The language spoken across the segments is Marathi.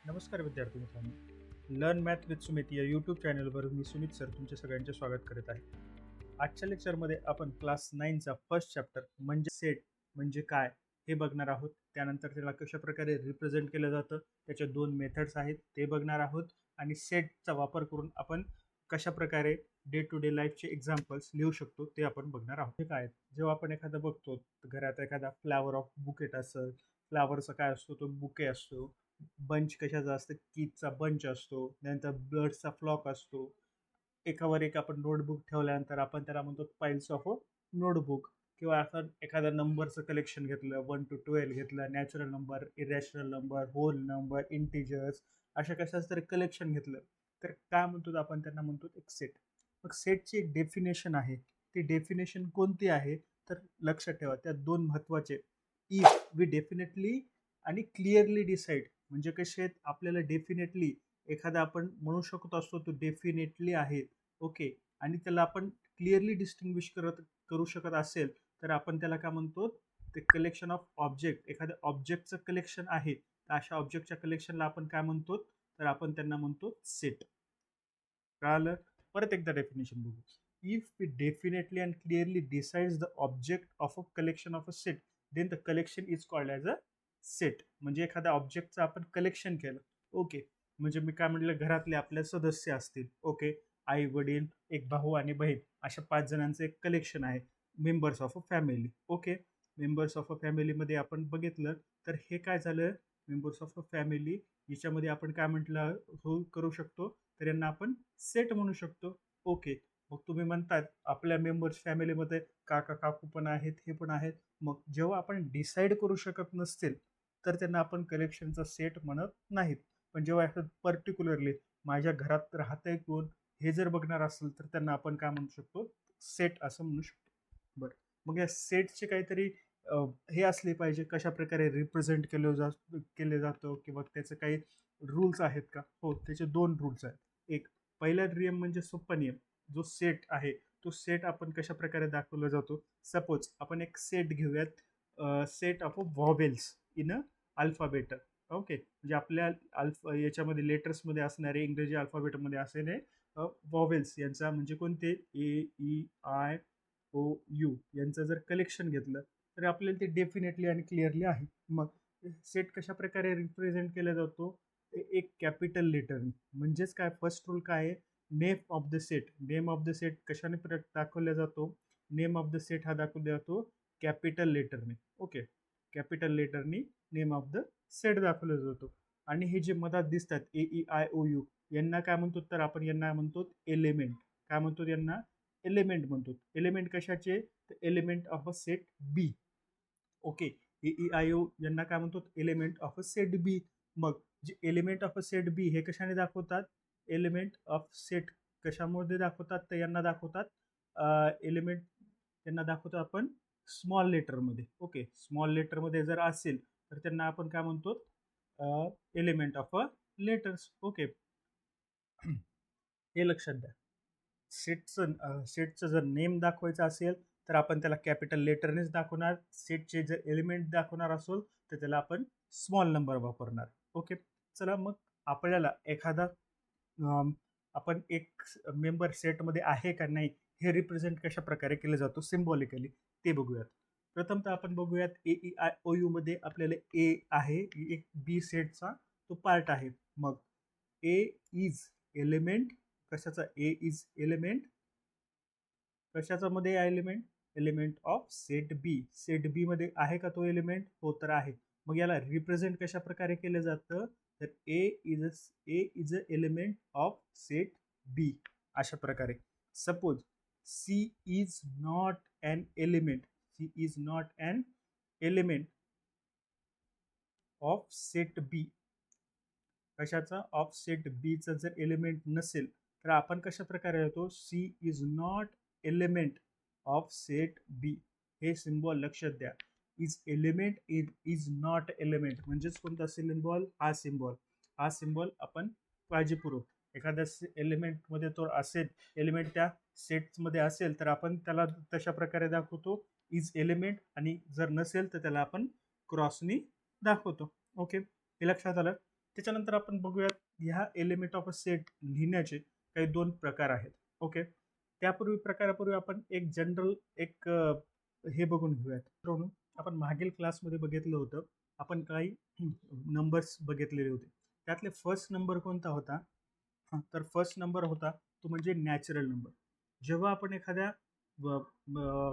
नमस्कार विद्यार्थी मित्रांनो, लर्न मॅथ विथ सुमित या यूट्यूब चॅनलवर मी सुमित सर तुमच्या सगळ्यांचे स्वागत करत आहे. आजच्या लेक्चरमध्ये आपण क्लास 9चा फर्स्ट चॅप्टर म्हणजे सेट म्हणजे काय हे बघणार आहोत. त्यानंतर त्याला कशा प्रकारे रिप्रेझेंट केलं जातं, त्याच्या दोन मेथड्स आहेत ते बघणार आहोत आणि सेटचा वापर करून आपण कशा प्रकारे डे टू डे लाईफचे एक्झाम्पल्स लिहू शकतो ते आपण बघणार आहोत. हे काय, जेव्हा आपण एखादं बघतो घरात एखादा फ्लावर ऑफ बुकेट असेल, फ्लावरचा काय असतो तो बुके असतो, बंच कशाचा असतं कीजचा बंच असतो, त्यानंतर बर्ड्सचा फ्लॉक असतो. एकावर एक आपण नोटबुक ठेवल्यानंतर आपण त्याला म्हणतो पाईल्स ऑफ अ नोटबुक. किंवा आपण एखाद्या नंबरचं कलेक्शन घेतलं, 1 to 12 घेतलं, natural number, irrational number, whole number, integers, अशा कशाच तरी कलेक्शन घेतलं तर काय म्हणतो आपण, त्यांना म्हणतो एक सेट. मग सेटची एक डेफिनेशन आहे, ती डेफिनेशन कोणती आहे तर लक्षात ठेवा त्या दोन महत्त्वाचे, इफ वी डेफिनेटली आणि क्लिअरली डिसाईड. म्हणजे कसे आहेत, आपल्याला डेफिनेटली एखादा आपण म्हणू शकतो असतो तो डेफिनेटली आहे, ओके, आणि त्याला आपण क्लिअरली डिस्टिंग्विश करू शकत असेल तर आपण त्याला काय म्हणतो, ते कलेक्शन ऑफ ऑब्जेक्ट. एखाद्या ऑब्जेक्टचं कलेक्शन आहे तर अशा ऑब्जेक्टच्या कलेक्शनला आपण काय म्हणतो तर आपण त्यांना म्हणतो सेट. कळालं? परत एकदा डेफिनेशन बघू. If we definitely and clearly decides the object of a collection of a set then the collection is called as a set. म्हणजे एखाद्या ऑब्जेक्टचं आपण कलेक्शन केलं, ओके. म्हणजे मी काय म्हटलं, घरातले आपले सदस्य असतील, ओके, आई वडील, एक भाऊ आणि बहीण, अशा 5 जणांचं एक कलेक्शन आहे, members of a family, okay. Members of a फॅमिलीमध्ये आपण बघितलं तर हे काय झालं, मेंबर्स ऑफ अ फॅमिली, याच्यामध्ये आपण काय म्हटलं हो करू शकतो तर यांना आपण सेट म्हणू शकतो, ओके. मग तुम्ही म्हणतात आपल्या मेंबर्स फॅमिलीमध्ये काका काकू पण आहेत, हे पण आहेत. मग जेव्हा आपण डिसाईड करू शकत नसतील तर त्यांना आपण कलेक्शनचा सेट म्हणत नाहीत. पण जेव्हा एखादं पर्टिक्युलरली माझ्या घरात राहतंय कोण हे जर बघणार असेल तर त्यांना आपण काय म्हणू शकतो, सेट असं म्हणू शकतो. बरं, मग या सेटचे काहीतरी हे असले पाहिजे, कशा प्रकारे रिप्रेझेंट केले जातो किंवा त्याचे काही रूल्स आहेत का? हो, त्याचे 2 रूल्स आहेत. एक पहिला नियम म्हणजे सोप्पा नियम, जो सेट आहे तो सेट आपण कशा प्रकारे दाखवला जातो. सपोज आपण एक सेट घेऊयात, set of vowels in a alphabet, okay. म्हणजे आपल्या याच्यामध्ये लेटर्समध्ये असणारे इंग्रजी अल्फाबेटमध्ये असणारे व्हॉवेल्स यांचा म्हणजे कोणते ए ई आय ओ यू यांचं जर कलेक्शन घेतलं तर आपल्याला ते डेफिनेटली आणि क्लिअरली आहे. मग सेट कशा प्रकारे रिप्रेझेंट केला जातो, एक कॅपिटल लेटरनी. म्हणजेच काय, फर्स्ट रूल काय आहे, name of the set. Name of the set कशाने दाखवला जातो, नेम ऑफ द सेट हा दाखवला जातो कॅपिटल लेटरने, ओके. कॅपिटल लेटरनी नेम ऑफ द सेट दाखवला जातो. आणि हे जे मधात दिसतात A E I O U यांना काय म्हणतो तर आपण यांना म्हणतो एलिमेंट. काय म्हणतो यांना, एलिमेंट म्हणतो. एलिमेंट कशाचे तर element of a set B, okay. A E I O यांना काय म्हणतो, element of a set B. मग जे element of a set B हे कशाने दाखवतात, एलिमेंट ऑफ सेट कशामध्ये दाखवतात तर यांना दाखवतात एलिमेंट, यांना दाखवतो आपण स्मॉल लेटरमध्ये, ओके. स्मॉल लेटरमध्ये जर असेल तर त्यांना आपण काय म्हणतो, element of a letters, okay. हे लक्षात द्या. सेटचं जर नेम दाखवायचं असेल तर आपण त्याला कॅपिटल लेटरनेच दाखवणार. सेटचे जर एलिमेंट दाखवणार असेल तर त्याला आपण स्मॉल नंबर वापरणार, ओके. चला, मग आपल्याला एखादा आपण एक मेंबर सेटमध्ये आहे का नाही हे रिप्रेझेंट कशा प्रकारे केलं जातो सिम्बॉलिकली ते बघूयात. प्रथमतः आपण बघूयात ए ई आय ओ यू मध्ये आपल्याला ए आहे, एक बी सेटचा तो पार्ट आहे. मग ए इज एलिमेंट, कशाचा, ए इज एलिमेंट कशाचा मध्ये element, element of set B. Set B मध्ये आहे का तो एलिमेंट, हो तर आहे. मग याला रिप्रेझेंट कशा प्रकारे केलं जातं तर A is a element of set B, अशा प्रकारे. Suppose C is not an element, C is not an element of set B. कशाचा, ऑफ सेट बीचा जर एलिमेंट नसेल तर आपण कशा प्रकारे येतो, C is not element of set B. हे सिम्बॉल लक्षात द्या. Is element, is not element म्हणजेच कोणता सिम्बॉल, हा सिम्बॉल. हा सिम्बॉल आपण काळजीपूर्वक एखाद्या एलिमेंटमध्ये तो असेल, एलिमेंट त्या सेटमध्ये असेल तर आपण त्याला तशा प्रकारे दाखवतो इज एलिमेंट, आणि जर नसेल तर त्याला आपण क्रॉसनी दाखवतो, ओके. हे लक्षात आलं. त्याच्यानंतर आपण बघूयात ह्या एलिमेंट ऑफ अ सेट लिहिण्याचे काही दोन प्रकार आहेत. ओके, प्रकारापूर्वी आपण एक जनरल एक हे बघून घेऊयात मित्रांनो. आपण मागील क्लासमध्ये बघितलं होतं, आपण काही नंबर्स बघितलेले होते. त्यातले फर्स्ट नंबर कोणता होता? तर फर्स्ट नंबर होता तो म्हणजे नॅचरल नंबर. जेव्हा आपण एखाद्या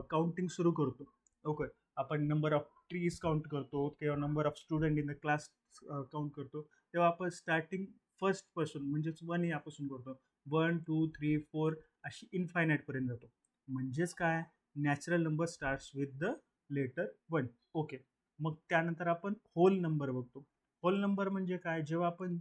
काउंटिंग सुरू करतो, ओके, आपण नंबर ऑफ ट्रीज काउंट करतो किंवा number of student in the class count करतो, तेव्हा आपण स्टार्टिंग फर्स्ट पासून म्हणजेच 1 यापासून करतो. 1 2 3 4 अशी इन्फायनाईट पर्यंत जातो. म्हणजेच काय, natural number starts with the letter 1. Okay, मग त्यानंतर आपण होल नंबर बघतो. होल नंबर म्हणजे काय, जेव्हा आपण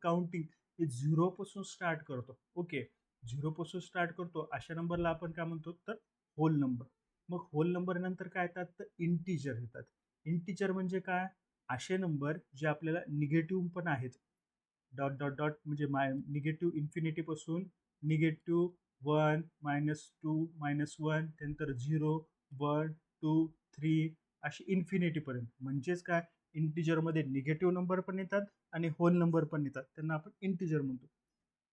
काउंटिंग हे 0 पासून स्टार्ट करतो. ओके, 0 पासून स्टार्ट करतो अशा नंबरला आपण काय म्हणतो, तर होल नंबर. मग होल नंबर नंतर काय येतात, तर इंटिजर येतात. इंटिजर म्हणजे काय, असे नंबर जे आपल्याला निगेटिव्ह पण आहेत. डॉट डॉट डॉट म्हणजे निगेटिव्ह इन्फिनिटी पासून निगेटिव्ह 1 -2 -1 त्यानंतर 0 1 2 3 अशी इन्फिनिटी पर्यंत. म्हणजेच काय, इंटिजरमध्ये निगेटिव्ह नंबर पण येतात आणि होल नंबर पण येतात, त्यांना आपण इंटिजर म्हणतो.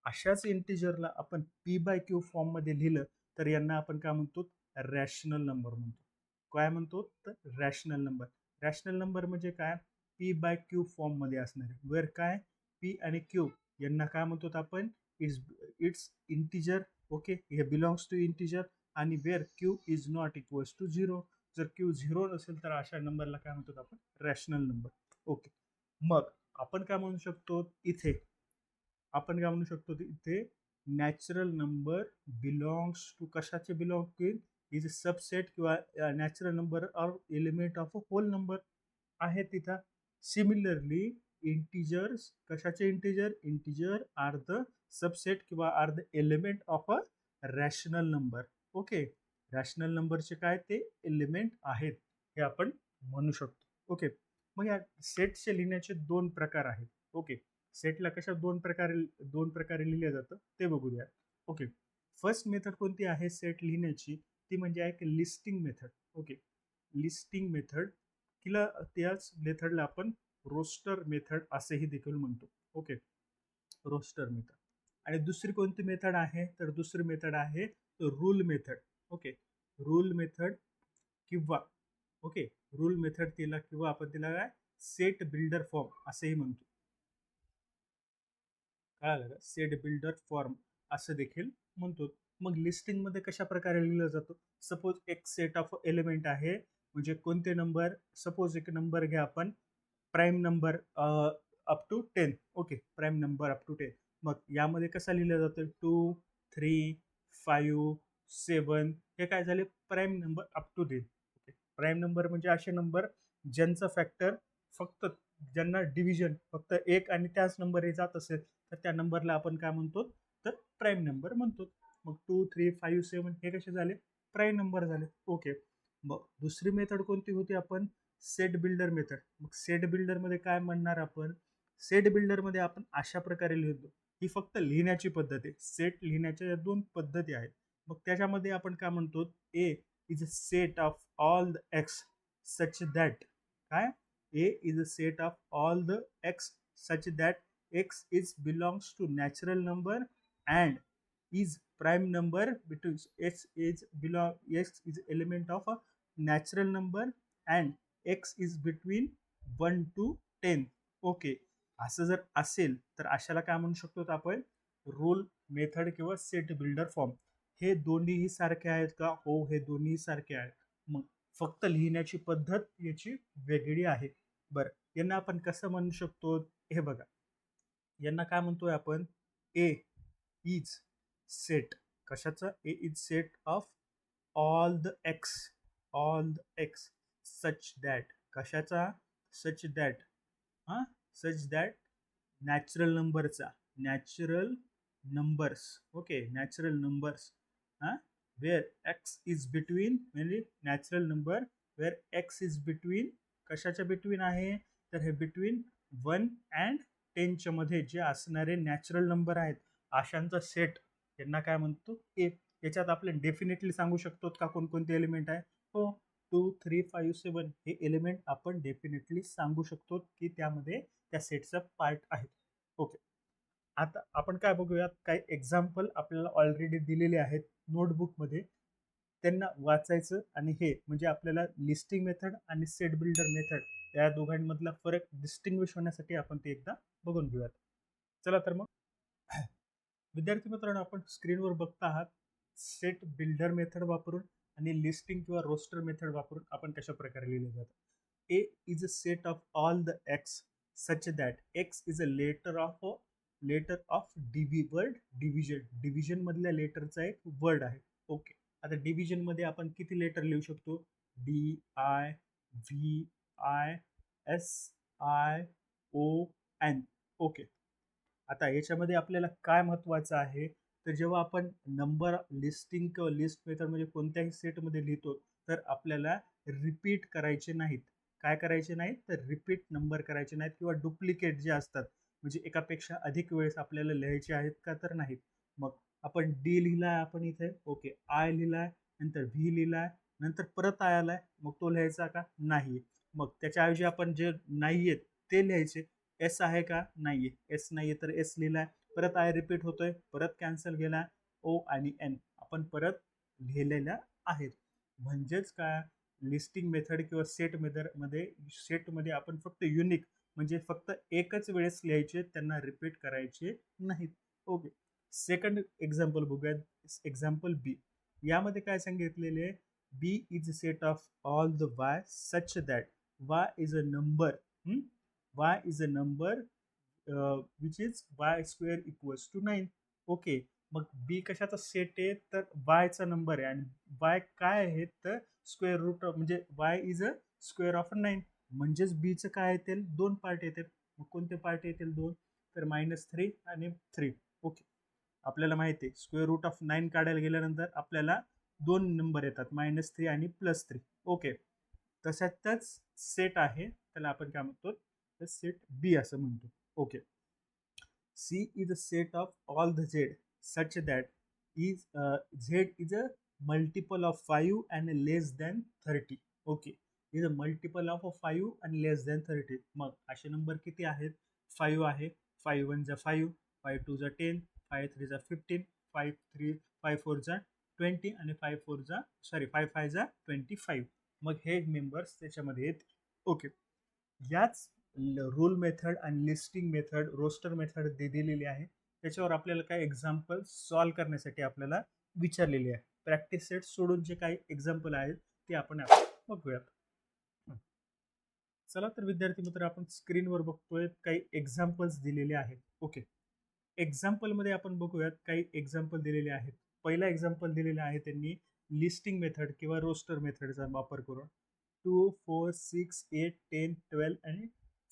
अशाच इंटिजरला आपण p/q फॉर्ममध्ये लिहिलं तर यांना आपण काय म्हणतो, रॅशनल नंबर म्हणतो. काय म्हणतो, तर रॅशनल नंबर. रॅशनल नंबर म्हणजे काय, p/q फॉर्ममध्ये असणारे, वेर काय, p आणि q यांना काय म्हणतो आपण, इट्स इंटिजर. ओके, हे बिलॉंग्स टू इंटिजर आणि where q is not equals to 0. जर q 0 नसेल तर अशा नंबरला काय म्हणतो आपण, रॅशनल नंबर. ओके, मग आपण काय म्हणू शकतो इथे, आपण काय म्हणू शकतो इथे, नॅचरल नंबर बिलॉंग्स टू, कशाचे belong to, is a subset किंवा natural number or element of a whole number आहे तिथं. सिमिलरली इंटिजर्स, कशाचे integer, integer are the subset किंवा are the element of a rational number. Okay, rational नंबरचे काय, ते एलिमेंट आहेत हे आपण म्हणू शकतो. ओके, मग या सेटचे लिहिण्याचे दोन प्रकार आहेत. ओके, सेटला कशा दोन प्रकारे लिहिलं जातं ते बघूया. ओके, फर्स्ट मेथड कोणती आहे सेट लिहिण्याची, ती म्हणजे आहे की listing method. Okay, listing method, किंवा त्याच मेथडला आपण रोस्टर मेथड असेही देखील म्हणतो. Okay, roster method. आणि दुसरी कोणती मेथड आहे, तर दुसरी मेथड आहे rule method. Okay, rule method किंवा ओके, रूल मेथड तिला किंवा आपण तिला काय, सेट बिल्डर फॉर्म असेही म्हणतो. कळालं का, सेट बिल्डर फॉर्म असं देखील म्हणतो. मग लिस्टिंग मध्ये कशा प्रकारे लिहिलं जातं, सपोज एक सेट ऑफ एलिमेंट आहे, म्हणजे कोणते नंबर, सपोज एक नंबर घ्या आपण, prime number up to 10. Okay, prime number up to 10. मग यामध्ये कसं लिहिलं जातं, 2 3 5 7, हे काय झाले, prime number up to 10. Okay, prime number म्हणजे असे नंबर ज्यांचा फॅक्टर फक्त, ज्यांना डिव्हिजन फक्त एक आणि त्याच नंबर हे जात असेल, तर त्या नंबरला आपण काय म्हणतो, तर प्राईम नंबर म्हणतो. मग 2 3 5 7 हे कसे झाले, प्राईम नंबर झाले. ओके, मग दुसरी मेथड कोणती होती, आपण सेट बिल्डर मेथड. मग सेट बिल्डर मध्ये काय म्हणणार आपण, सेट बिल्डर मध्ये आपण अशा प्रकारे लिहितो, ही फक्त लिहिण्याची पद्धत आहे. सेट लिहिण्याच्या या दोन पद्धती आहेत. मग त्याच्यामध्ये आपण काय म्हणतो, A is a set of all the x such that, काय, A is a set of all the x such that x is belongs to natural number and is prime number between x is element of a natural number and x is between 1 to 10. Okay, असं जर असेल तर अशाला काय म्हणू शकतो आपण, रूल मेथड किंवा सेट बिल्डर फॉर्म. हे दोन्हीही सारखे आहेत का, हो, हे दोन्ही सारखे आहेत. मग फक्त लिहिण्याची पद्धत याची वेगळी आहे. बरं, यांना आपण कसं म्हणू शकतो, हे बघा, यांना काय म्हणतोय आपण, ए इज सेट, कशाचा, A is set of all the x such that, कशाचा, सच दॅट, हा, सच दॅट नॅचरल नंबरचा, natural numbers. Okay, natural numbers, हा, वेअर एक्स इज बिटवीन, म्हणजे natural number where X is between, कशाच्या बिटवीन आहे, तर हे बिटवीन 1 अँड 10च्या मध्ये जे असणारे नॅचरल नंबर आहेत अशांचा सेट, यांना काय म्हणतो, ए. याच्यात आपण डेफिनेटली सांगू शकतो का कोणकोणते एलिमेंट आहे, हो, 2 3 5 7 हे एलिमेंट आपण डेफिनेटली सांगू शकतो की त्यामध्ये त्या सेटचा पार्ट आहेत. ओके. आता आपण काय बघूयात, काही एक्झाम्पल आपल्याला ऑलरेडी दिलेले आहेत नोटबुकमध्ये. त्यांना वाचायचं आणि हे म्हणजे आपल्याला लिस्टिंग मेथड आणि सेट बिल्डर मेथड या दोघांमधला फरक डिस्टिंग्विश होण्यासाठी आपण ते एकदा बघून घेऊयात. चला तर मग विद्यार्थी मित्रांनो, आपण स्क्रीनवर बघता आहात सेट बिल्डर मेथड वापरून आणि लिस्टिंग किंवा रोस्टर मेथड वापरून आपण कशा प्रकारे लिहिले जातात. A is a set of all the x such that x is a letter of word division. Division मधल्या लेटरचा एक वर्ड आहे. ओके. आता डिव्हिजन मध्ये आपण किती लेटर लिहू शकतो? D I V I S I O N. Okay. आता याच्यामध्ये आपल्याला काय महत्वाचं आहे, तर जेव्हा आपण नंबर लिस्टिंग किंवा लिस्ट मेथड म्हणजे कोणत्याही सेटमध्ये लिहितो, तर आपल्याला रिपीट करायचे नाहीत. काय करायचे नाहीत? तर रिपीट नंबर करायचे नाहीत किंवा डुप्लिकेट जे असतात म्हणजे एकापेक्षा अधिक वेळेस आपल्याला लिहायचे आहेत का, तर नाहीत. मग आपण डी लिहिलाय आपण इथे. ओके. आय लिहिलाय, नंतर व्ही लिहिलाय, नंतर परत आय आलाय, मग तो लिहायचा का? नाही. मग त्याच्याऐवजी आपण जे नाहीयेत ते लिहायचे. एस आहे का? नाहीये. एस नाहीये तर एस लिहिलाय. परत आय रिपीट होतोय, परत कॅन्सल गेला. ओ आणि एन आपण परत लिहिलेल्या आहेत. म्हणजेच काय, लिस्टिंग मेथड किंवा सेटमध्ये आपण फक्त युनिक म्हणजे फक्त एकच वेळेस लिहायचे, त्यांना रिपीट करायचे नाहीत. ओके. सेकंड एक्झाम्पल बघूयात. Example B. यामध्ये काय सांगितलेले? B is a set of all the Y such that Y is a number. y is a number which is y square equals to 9. Okay. मग b कशाचा सेट आहे? तर y चा नंबर आहे आणि y काय आहे? तर स्क्वेअर रूट म्हणजे y is a square of 9. म्हणजेच b चं काय येतील? दोन पार्ट येतील. मग कोणते पार्ट येतील? दोन. तर -3 आणि 3. ओके. आपल्याला माहिती आहे स्क्वेअर रूट ऑफ 9 काढायला गेल्यानंतर आपल्याला दोन नंबर येतात, -3 आणि +3. ओके. तशातच सेट आहे, त्याला आपण काय म्हणतो? तर सेट बी असं म्हणतो. Okay. C is a set of all the Z such that Z is a multiple of 5 and less than 30. Okay. Is a multiple of 5 and less than 30. मग असे नंबर किती आहेत? 5 आहे. 5 1 जा 5, 5 2 जा 10, 5 3 जा 15, 5 4 जा 20 आणि 5 5 जा 25. मग हे मेंबर्स त्याच्यामध्ये आहेत. ओके. याच रूल मेथड आणि लिस्टिंग मेथड, रोस्टर मेथड दिलेली आहे. त्याच्यावर आपल्याला काही एक्झाम्पल सॉल्व्ह करण्यासाठी आपल्याला विचारलेले आहे. प्रॅक्टिस सेट सोडून जे काही एक्झाम्पल आहेत ते आपण बघूयात. चला तर विद्यार्थी मित्र, आपण स्क्रीनवर बघतोय काही एक्झाम्पल्स दिलेले आहेत. ओके. एक्झाम्पल मध्ये आपण बघूयात काही एक्झाम्पल दिलेले आहेत. पहिला एक्झाम्पल दिलेला आहे त्यांनी लिस्टिंग मेथड किंवा रोस्टर मेथडचा वापर करून 2 4 6 8 10 12 आणि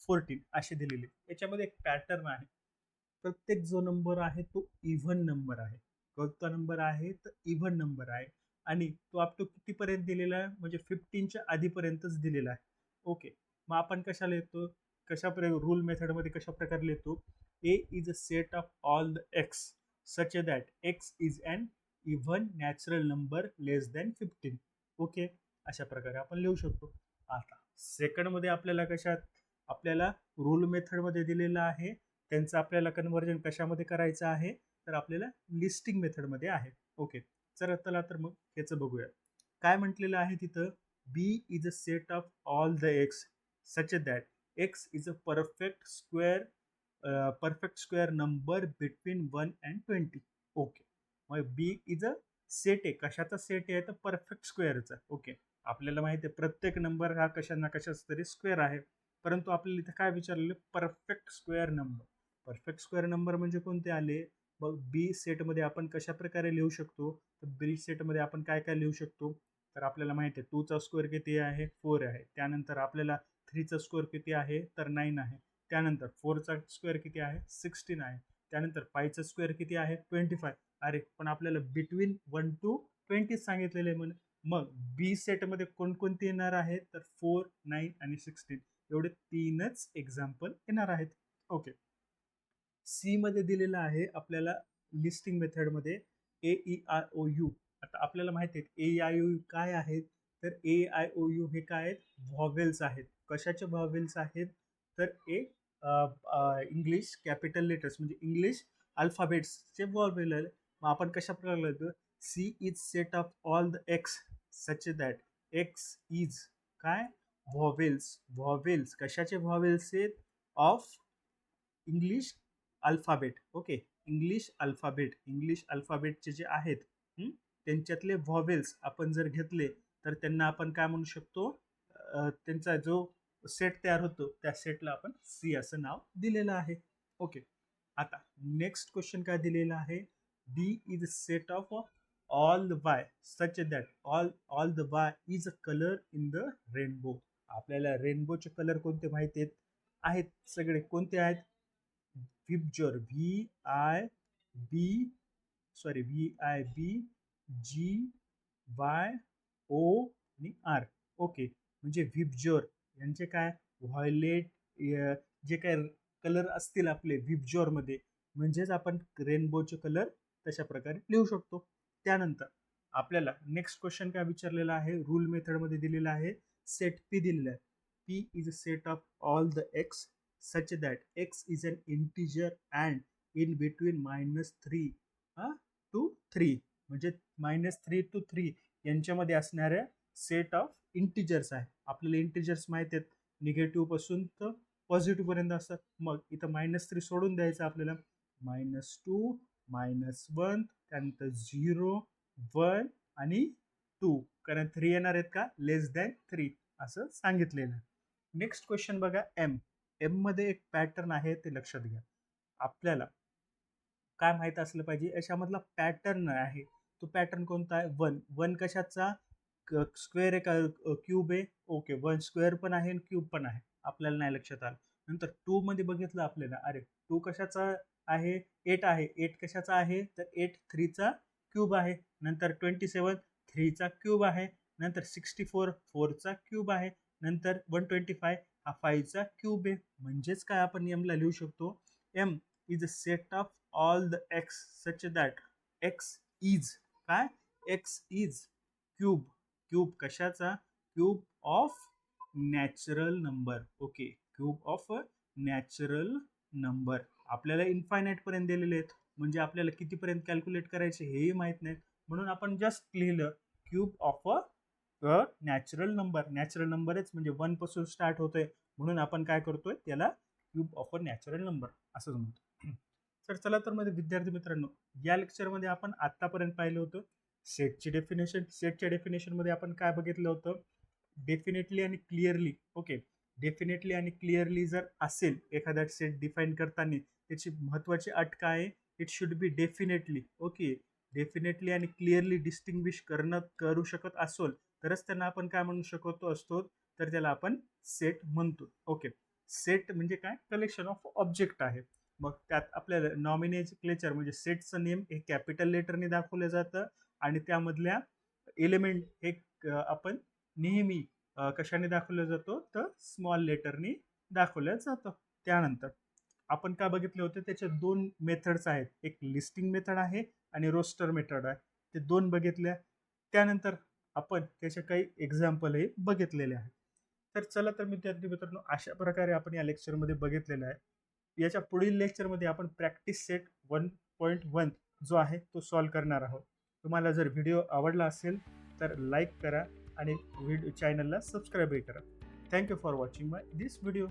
14 असे दिलेले. याच्यामध्ये एक पॅटर्न आहे. प्रत्येक जो नंबर आहे तो इव्हन नंबर आहे. कोणता नंबर आहे? तर इव्हन नंबर आहे आणि तो अप टू कितीपर्यंत दिलेला आहे? म्हणजे 15च्या आधीपर्यंतच दिलेला आहे. ओके. मग आपण कशाला येतो? रूल मेथडमध्ये कशा प्रकारे लिहितो? A is a set of all the x such that x is an even natural number less than 15. Okay. अशा प्रकारे आपण लिहू शकतो. आता सेकंड मध्ये आपल्याला आपल्याला रूल मेथड मध्ये दिलेलं आहे, त्यांचं आपल्याला कन्व्हर्जन कशामध्ये करायचं आहे? तर आपल्याला लिस्टिंग मेथड मध्ये आहे. ओके. चला तर मग याचं बघूया. काय म्हटलेलं आहे तिथं? B is a set of all the x such that x is a perfect square number between 1 and 20. Okay. मग बी इज अ सेट आहे. कशाचा सेट आहे? तर परफेक्ट स्क्वेअरचा. ओके. आपल्याला माहिती आहे प्रत्येक नंबर हा कशा ना कशाच तरी स्क्वेअर आहे, परंतु आपल्याला इथे काय विचारलेलं? Perfect square number. Perfect square number म्हणजे कोणते आले? मग बी सेटमध्ये आपण कशा प्रकारे लिहू शकतो? तर बी सेटमध्ये आपण काय काय लिहू शकतो? तर आपल्याला माहिती आहे 2चा स्क्वेअर किती आहे? 4 आहे. त्यानंतर आपल्याला 3चा स्क्वेअर किती आहे? तर 9 आहे. त्यानंतर 4चा स्क्वेअर किती आहे? 16 आहे. त्यानंतर 5चा स्क्वेअर किती आहे? 25. अरे पण आपल्याला बिटवीन 1 to 20 सांगितलेले म्हणून मग बी सेटमध्ये कोणकोणते येणार आहेत? तर 4, 9 आणि 16 एवढे 3च एक्झाम्पल येणार आहेत. ओके. सी मध्ये दिलेलं आहे आपल्याला लिस्टिंग मेथडमध्ये AEIOU. आता आपल्याला माहिती आहे AEIOU काय आहेत? तर AEIOU हे काय आहेत? व्हॉवेल्स आहेत. कशाचे व्हॉवेल्स आहेत? तर इंग्लिश कॅपिटल लेटर्स म्हणजे इंग्लिश अल्फाबेट्सचे व्हॉवेल. मग आपण कशा प्रकारे लिहितो? C is set of all the x such that x is काय व्हॉवेल्स कशाचे व्हॉवेल्स आहेत? Of English alphabet. Okay, English अल्फाबेटचे जे आहेत त्यांच्यातले व्हॉवेल्स आपण जर घेतले तर त्यांना आपण काय म्हणू शकतो? त्यांचा जो सेट तयार होतो त्या सेटला आपण सी असं नाव दिलेलं आहे. ओके, आता नेक्स्ट क्वेश्चन काय दिलेला आहे? D is set of all the Y such that all the Y is a colour in the rainbow. आपल्याला रेनबोचे कलर कोणते माहिती आहेत सगळे. कोणते आहेत? विबजोर VIB GY O आणि R. ओके, म्हणजे विबजोर यांचे काय व्हायोलेट जे काय कलर असतील आपले विबजोर मध्ये म्हणजेच आपण रेनबोचे कलर तशा प्रकारे लिहू शकतो. त्यानंतर आपल्याला नेक्स्ट क्वेश्चन काय विचारलेला आहे? रूल मेथड मध्ये दिलेला आहे. सेट P दिलेला आहे. P is a set of all the x such that x is an integer and in between -3 to 3 म्हणजे -3 to 3 यांच्यामध्ये असणाऱ्या सेट ऑफ इंटिजर्स आहे. आपल्याला इंटिजर्स माहिती आहेत निगेटिव्ह पासून तर पॉझिटिव्ह पर्यंत असतात. मग इथं -3 सोडून द्यायचं आपल्याला. -2 -1 त्यानंतर 0 1 आणि 2 कारण 3 येणार आहेत का? लेस दॅन 3 असं सांगितलेलं. नेक्स्ट क्वेश्चन बघा. एम मध्ये एक पॅटर्न आहे ते लक्षात घ्या. आपल्याला काय माहित असलं पाहिजे याच्यामधला पॅटर्न आहे. तो पॅटर्न कोणता आहे? 1 कशाचा? स्क्वेअर आहे का क्यूब आहे? ओके, 1 स्क्वेअर पण आहे आणि क्यूब पण आहे. आपल्याला नाही लक्षात आलं. नंतर 2 मध्ये बघितलं आपल्याला, अरे 2 कशाचा आहे? 8 आहे. 8 कशाचा आहे? तर 8 3 चा क्यूब आहे. नंतर 27 3 चा क्यूब आहे. नंतर 64 4 चा क्यूब आहे. नंतर 125 हा 5 चा क्यूब आहे. म्हणजेच काय आपण एम ला लिहू शकतो? M is a set of all the x such that x is काय? एक्स इज क्यूब कशाचा? Cube of natural number. Okay, cube of natural number. आपल्याला इन्फायनाइट पर्यंत दिलेले आहेत म्हणजे आपल्याला कितीपर्यंत कॅल्क्युलेट करायचे हेही माहित नाही. म्हणून आपण जस्ट लिहिलं cube of a natural number. Natural नंबरच म्हणजे 1 पासून स्टार्ट होतोय म्हणून आपण काय करतोय? त्याला cube of a natural number असं म्हणतो. तर चला तर मध्ये विद्यार्थी मित्रांनो, या लेक्चरमध्ये आपण आतापर्यंत पाहिलं होतं सेटची डेफिनेशन. सेटच्या डेफिनेशन मध्ये आपण काय बघितलं होतं? डेफिनेटली आणि क्लिअरली. ओके, डेफिनेटली आणि क्लिअरली जर असेल एखादा सेट डिफाईन करताना त्याची महत्वाची अट काय आहे? It should be definitely. Okay, definitely आणि क्लिअरली डिस्टिंग्विश करू शकत असोल तरच त्यांना आपण काय म्हणू शकतो असतो? तर त्याला आपण सेट म्हणतो. ओके, सेट म्हणजे काय? कलेक्शन ऑफ ऑब्जेक्ट आहे. मग त्यात आपल्याला नॉमिनेक्लेचर म्हणजे सेटचं नेम हे कॅपिटल लेटरने दाखवलं जातं आणि त्यामधल्या एलिमेंट हे आपण नेहमी कशाने दाखवलं जातो? तर स्मॉल लेटरने दाखवलं जातं. त्यानंतर आपण काय बघितले होते? त्याचे 2 मेथड्स आहेत. एक लिस्टिंग मेथड आहे आणि रोस्टर मेथड आहे. ते 2 बघितल्या. त्यानंतर आपण त्याचे काही एक्झाम्पलही बघितलेले आहेत. तर चला तर विद्यार्थी मित्रांनो, अशा प्रकारे आपण या लेक्चरमध्ये बघितलेलं आहे. याच्या पुढील लेक्चरमध्ये आपण प्रॅक्टिस सेट 1.1 जो आहे तो सॉल्व करणार आहोत. तुम्हाला जर व्हिडिओ आवडला असेल तर लाईक करा आणि चॅनलला सबस्क्राईबही करा. Thank you for watching my this video.